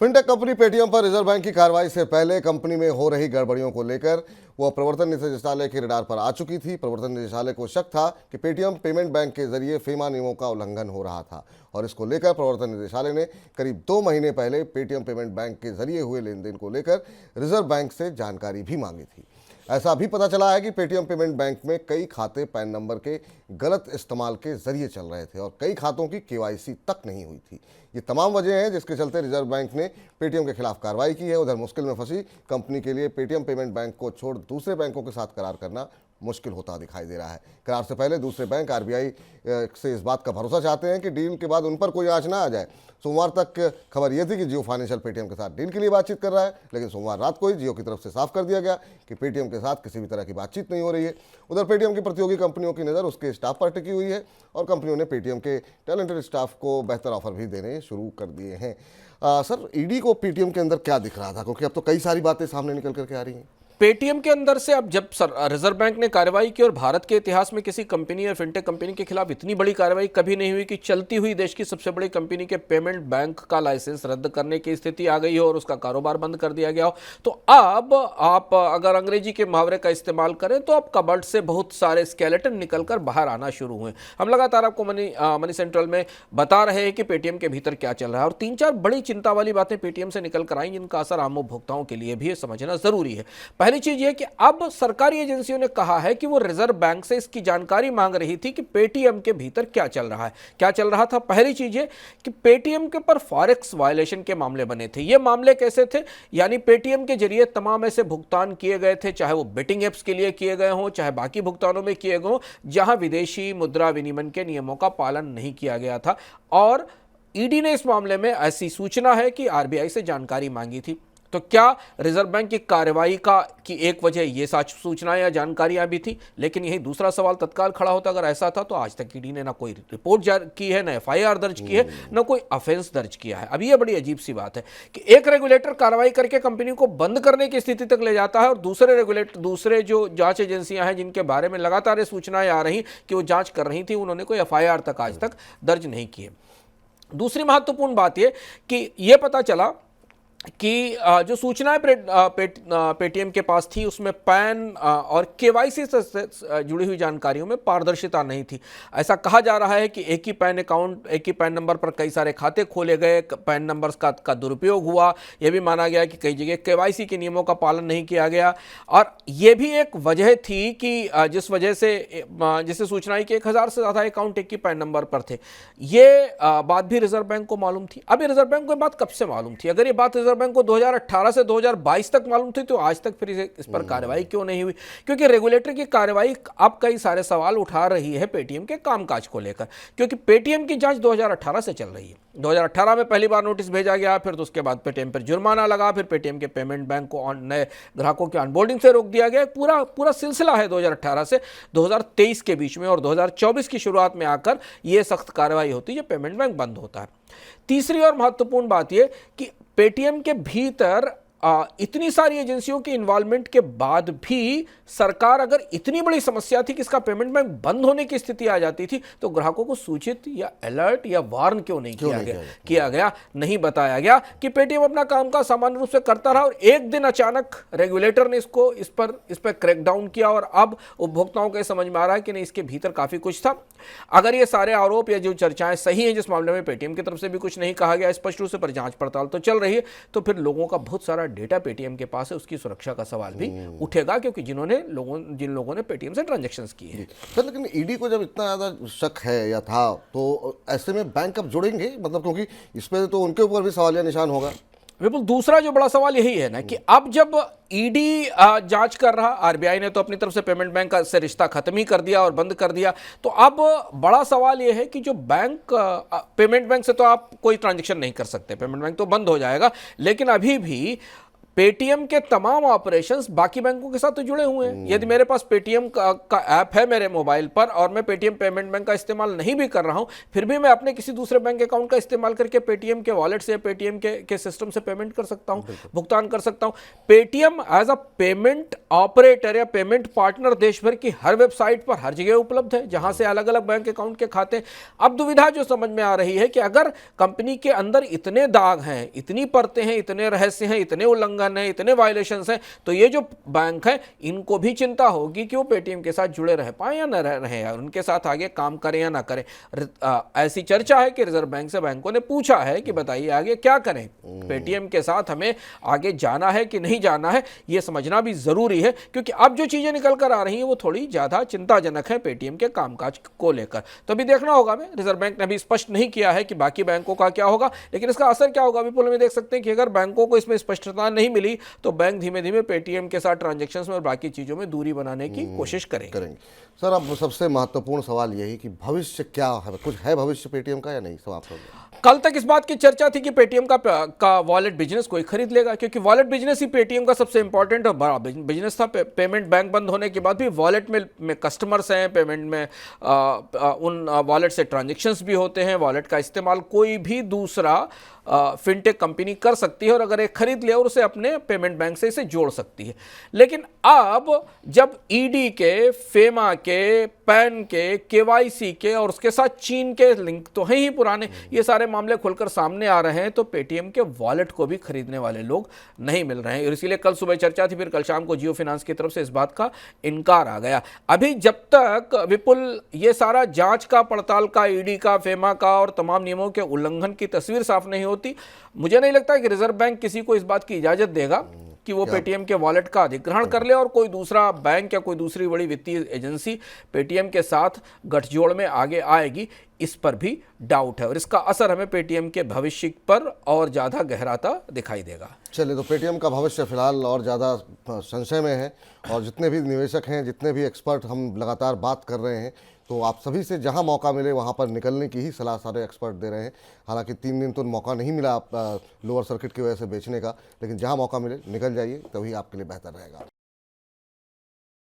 Fintech company Paytm पर reserve bank की कार्रवाई से पहले कंपनी में हो रही गड़बड़ियों को लेकर वह प्रवर्तन निदेशालय के रडार पर आ चुकी थी। प्रवर्तन निदेशालय को शक था कि पेटीएम पेमेंट बैंक के जरिए फेमा नियमों का उल्लंघन हो रहा था और इसको लेकर प्रवर्तन निदेशालय ने करीब 2 महीने पहले पेटीएम पेमेंट बैंक के जरिए हुए लेन देन को लेकर रिजर्व बैंक से जानकारी भी मांगी थी। ऐसा भी पता चला है कि पेटीएम पेमेंट बैंक में कई खाते पैन नंबर के गलत इस्तेमाल के जरिए चल रहे थे और कई खातों की केवाईसी तक नहीं हुई थी। ये तमाम वजह हैं जिसके चलते रिजर्व बैंक ने पेटीएम के खिलाफ कार्रवाई की है। उधर मुश्किल में फंसी कंपनी के लिए पेटीएम पेमेंट बैंक को छोड़ दूसरे बैंकों के साथ करार करना मुश्किल होता दिखाई दे रहा है। करार से पहले दूसरे बैंक आरबीआई से इस बात का भरोसा चाहते हैं कि डील के बाद उन पर कोई आंच ना आ जाए। सोमवार तक खबर यह थी कि जियो फाइनेंशियल पेटीएम के साथ डील के लिए बातचीत कर रहा है, लेकिन सोमवार रात को ही जियो की तरफ से साफ कर दिया गया कि पेटीएम के साथ किसी भी तरह की बातचीत नहीं हो रही है। उधर पेटीएम की प्रतियोगी कंपनियों की नज़र उसके स्टाफ पर टिकी हुई है और कंपनियों ने पेटीएम के टैलेंटेड स्टाफ को बेहतर ऑफर भी देने शुरू कर दिए हैं। सर, ईडी को पेटीएम के अंदर क्या दिख रहा था, क्योंकि अब तो कई सारी बातें सामने निकल करके आ रही हैं। पेटीएम के अंदर से अब जब रिजर्व बैंक ने कार्रवाई की, और भारत के इतिहास में किसी कंपनी या फिनटेक कंपनी के खिलाफ इतनी बड़ी कार्रवाई कभी नहीं हुई कि चलती हुई देश की सबसे बड़ी कंपनी के पेमेंट बैंक का लाइसेंस रद्द करने की स्थिति आ गई हो और उसका कारोबार बंद कर दिया गया हो। तो अब आप अगर अंग्रेजी के मुहावरे का इस्तेमाल करें तो अब कबर्ड से बहुत सारे स्केलेटन निकलकर बाहर आना शुरू हुए। हम लगातार आपको मनी सेंट्रल में बता रहे हैं कि पेटीएम के भीतर क्या चल रहा है, और 3-4 बड़ी चिंता वाली बातें पेटीएम से निकल कर आई जिनका असर आम उपभोक्ताओं के लिए भी समझना जरूरी है। पहली चीज यह कि अब सरकारी एजेंसियों ने कहा है कि वो रिजर्व बैंक से इसकी जानकारी मांग रही थी कि पेटीएम के भीतर क्या चल रहा है। क्या चल रहा था? पहली चीज ये कि पेटीएम के पर फॉरेक्स वायलेशन के मामले बने थे। ये मामले कैसे थे? यानी पेटीएम के जरिए तमाम ऐसे भुगतान किए गए थे, चाहे वो बेटिंग एप्स के लिए किए गए हों, चाहे बाकी भुगतानों में किए गए हों, जहां विदेशी मुद्रा विनिमय के नियमों का पालन नहीं किया गया था। और ईडी ने इस मामले में ऐसी सूचना है कि आरबीआई से जानकारी मांगी थी। तो क्या रिजर्व बैंक की कार्रवाई की एक वजह ये सूचना या जानकारियां भी थी? लेकिन यही दूसरा सवाल तत्काल खड़ा होता, अगर ऐसा था तो आज तक ईडी ने ना कोई रिपोर्ट जारी की है, ना एफआईआर दर्ज की है, ना कोई ऑफेंस दर्ज किया है। अब ये बड़ी अजीब सी बात है कि एक रेगुलेटर कार्रवाई करके कंपनी को बंद करने की स्थिति तक ले जाता है और दूसरे जो जांच एजेंसियां हैं जिनके बारे में लगातार ये सूचनाएं आ रही कि वो जांच कर रही थी, उन्होंने कोई एफआईआर तक आज तक दर्ज नहीं की है। दूसरी महत्वपूर्ण बात यह कि यह पता चला कि जो सूचनाएं पेटीएम के पास थी उसमें पैन और केवाईसी से जुड़ी हुई जानकारियों में पारदर्शिता नहीं थी। ऐसा कहा जा रहा है कि एक ही पैन नंबर पर कई सारे खाते खोले गए, पैन नंबर्स का दुरुपयोग हुआ। यह भी माना गया कि कई जगह केवाईसी के नियमों का पालन नहीं किया गया। और यह भी एक वजह थी कि जिस वजह से जिससे सूचना आई कि 1000 से ज़्यादा अकाउंट एक ही पैन नंबर पर थे। ये बात भी रिजर्व बैंक को मालूम थी। अब रिजर्व बैंक को बात कब से मालूम थी? अगर ये बात रिजर्व बैंक को 2018 से 2022 तक मालूम थी तो आज तक फिर इस पर कार्रवाई क्यों नहीं हुई? क्योंकि रेगुलेटर की कार्रवाई अब कई सारे सवाल उठा रही है पेटीएम के कामकाज को लेकर, क्योंकि पेटीएम की जांच 2018 से चल रही है। 2018 में पहली बार नोटिस भेजा गया, फिर तो उसके बाद पेटीएम पर जुर्माना लगा, फिर पेटीएम के पेमेंट बैंक को नए ग्राहकों के ऑनबोर्डिंग से रोक दिया गया। पूरा सिलसिला है 2018 से 2023 के बीच में, और 2024 की शुरुआत में आकर यह सख्त कार्रवाई होती है, पेमेंट बैंक बंद होता है। तीसरी और महत्वपूर्ण बात यह कि पेटीएम के भीतर इतनी सारी एजेंसियों के इन्वॉल्वमेंट के बाद भी सरकार अगर इतनी बड़ी समस्या थी कि इसका पेमेंट बैंक बंद होने की स्थिति आ जाती थी, तो ग्राहकों को सूचित या अलर्ट या वार्न क्यों नहीं किया गया? नहीं बताया गया कि पेटीएम अपना काम का सामान्य रूप से करता रहा और एक दिन अचानक रेगुलेटर ने इस पर क्रैकडाउन किया और अब उपभोक्ताओं को समझ में आ रहा है कि नहीं, इसके भीतर काफी कुछ था। अगर ये सारे आरोप या जो चर्चाएं सही हैं, जिस मामले में पेटीएम की तरफ से भी कुछ नहीं कहा गया स्पष्ट रूप से, पर जांच पड़ताल तो चल रही है, तो फिर लोगों का बहुत सारा डेटा पेटीएम के पास है, उसकी सुरक्षा का सवाल भी उठेगा, क्योंकि जिन लोगों ने पेटीएम से ट्रांजैक्शंस किए हैं। सर, लेकिन ईडी को जब इतना ज्यादा शक है या था, तो ऐसे में बैंक अब जुड़ेंगे, मतलब क्योंकि इस पे तो उनके ऊपर भी सवालिया निशान होगा। बिल्कुल। दूसरा जो बड़ा सवाल यही है ना कि अब जब ईडी जांच कर रहा, आरबीआई ने तो अपनी तरफ से पेमेंट बैंक से रिश्ता खत्म ही कर दिया और बंद कर दिया, तो अब बड़ा सवाल यह है कि जो पेमेंट बैंक से तो आप कोई ट्रांजैक्शन नहीं कर सकते, पेमेंट बैंक तो बंद हो जाएगा, लेकिन अभी भी पेटीएम के तमाम ऑपरेशंस बाकी बैंकों के साथ तो जुड़े हुए हैं। यदि मेरे पास पेटीएम का ऐप है मेरे मोबाइल पर और मैं पेटीएम पेमेंट बैंक का इस्तेमाल नहीं भी कर रहा हूं, फिर भी मैं अपने किसी दूसरे बैंक अकाउंट का इस्तेमाल करके पेटीएम के वॉलेट से, पेटीएम के सिस्टम से पेमेंट कर सकता हूं, भुगतान कर सकता हूं। Paytm as a payment operator या पेमेंट पार्टनर देश भर की हर वेबसाइट पर हर जगह उपलब्ध है, जहां से अलग अलग बैंक अकाउंट के खाते। अब दुविधा जो समझ में आ रही है कि अगर कंपनी के अंदर इतने दाग हैं, इतनी परतें हैं, इतने रहस्य हैं, इतने उल्लंघन है, इतने वायलेशंस हैं, तो ये जो बैंक है इनको भी चिंता होगी कि वो पेटीएम के साथ जुड़े रह पाए या न रहे, उनके साथ आगे काम करें या ना करें। ऐसी चर्चा है कि रिजर्व बैंक से बैंकों ने पूछा है कि बताइए आगे क्या करें, पेटीएम के साथ हमें आगे जाना है कि नहीं जाना है, यह समझना भी जरूरी है, क्योंकि अब जो चीजें निकल कर आ रही हैं वो थोड़ी ज्यादा चिंताजनक है पेटीएम के कामकाज को लेकर। तो अभी देखना होगा। में रिजर्व बैंक ने अभी स्पष्ट नहीं किया है कि बाकी बैंकों का क्या होगा, लेकिन इसका असर क्या होगा विपुल में देख सकते हैं कि अगर बैंकों को इसमें स्पष्टता नहीं मिली तो बैंक धीमे धीमे पेटीएम के साथ ट्रांजैक्शंस में और बाकी चीजों में दूरी बनाने की कोशिश करेंगे। सर, अब सबसे महत्वपूर्ण सवाल यही कि भविष्य क्या है, कुछ है भविष्य पेटीएम का या नहीं? समाप्त हो गया। कल तक इस बात की चर्चा थी कि पेटीएम का वॉलेट बिजनेस कोई खरीद लेगा, क्योंकि वॉलेट बिजनेस ही पेटीएम का सबसे इंपॉर्टेंट और बड़ा बिजनेस था। पेमेंट बैंक बंद होने के बाद भी वॉलेट में कस्टमर्स हैं, पेमेंट में उन वॉलेट से ट्रांजेक्शन्स भी होते हैं, वॉलेट का इस्तेमाल कोई भी दूसरा फिनटेक कंपनी कर सकती है और अगर एक खरीद ले और उसे अपने पेमेंट बैंक से इसे जोड़ सकती है। लेकिन अब जब ईडी के, फेमा के, पैन के, केवाईसी के और उसके साथ चीन के लिंक तो हैं ही पुराने, ये सारे मामले खुलकर सामने आ रहे हैं, तो पेटीएम के वॉलेट को भी खरीदने वाले लोग नहीं मिल रहे हैं। और इसीलिए कल सुबह चर्चा थी, फिर कल शाम को जियो फाइनेंस की तरफ से इस बात का इनकार आ गया। अभी जब तक विपुल ये सारा जांच का, पड़ताल का, ईडी का, फेमा का और तमाम नियमों के उल्लंघन की तस्वीर साफ नहीं होती, मुझे नहीं लगता कि रिजर्व बैंक किसी को इस बात की इजाजत देगा कि वो पेटीएम के वॉलेट का अधिग्रहण कर ले और कोई दूसरा बैंक या कोई दूसरी बड़ी वित्तीय एजेंसी पेटीएम के साथ गठजोड़ में आगे आएगी। इस पर भी डाउट है और इसका असर हमें पेटीएम के भविष्य पर और ज़्यादा गहराता दिखाई देगा। चलिए, तो पेटीएम का भविष्य फिलहाल और ज़्यादा संशय में है और जितने भी निवेशक हैं, जितने भी एक्सपर्ट हम लगातार बात कर रहे हैं, तो आप सभी से जहां मौका मिले वहां पर निकलने की ही सलाह सारे एक्सपर्ट दे रहे हैं। हालांकि 3 दिन तो मौका नहीं मिला लोअर सर्किट की वजह से बेचने का, लेकिन जहां मौका मिले निकल जाइए, तभी आपके लिए बेहतर रहेगा।